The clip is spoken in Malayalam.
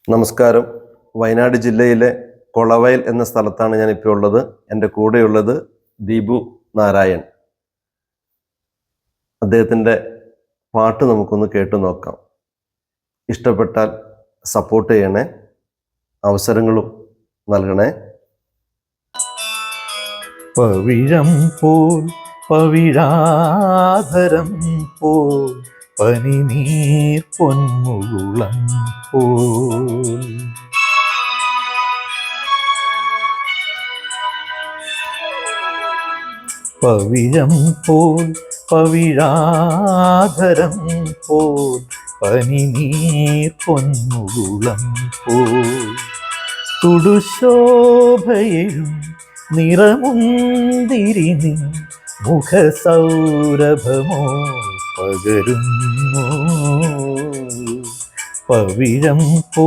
നമസ്കാരം. വയനാട് ജില്ലയിലെ കൊളവയൽ എന്ന സ്ഥലത്താണ് ഞാനിപ്പോൾ ഉള്ളത്. എൻ്റെ കൂടെയുള്ളത് ദീപു നാരായൺ. അദ്ദേഹത്തിൻ്റെ പാട്ട് നമുക്കൊന്ന് കേട്ടു നോക്കാം. ഇഷ്ടപ്പെട്ടാൽ സപ്പോർട്ട് ചെയ്യണേ, അവസരങ്ങളും നൽകണേ. പവിഴം പോൽ പവിഴാധരം പോൽ പനിനീർ പൊന്മുകുളം പോൽ പവിഴം പോൽ പവിഴാധരം പോൽ പനിനീർ പൊന്മുകുളം പോൽ തുടുശോഭയും നിറമുന്തിരി നിൻ മുഖസൗരഭമോ പകരുന്നു. പവിഴം പോ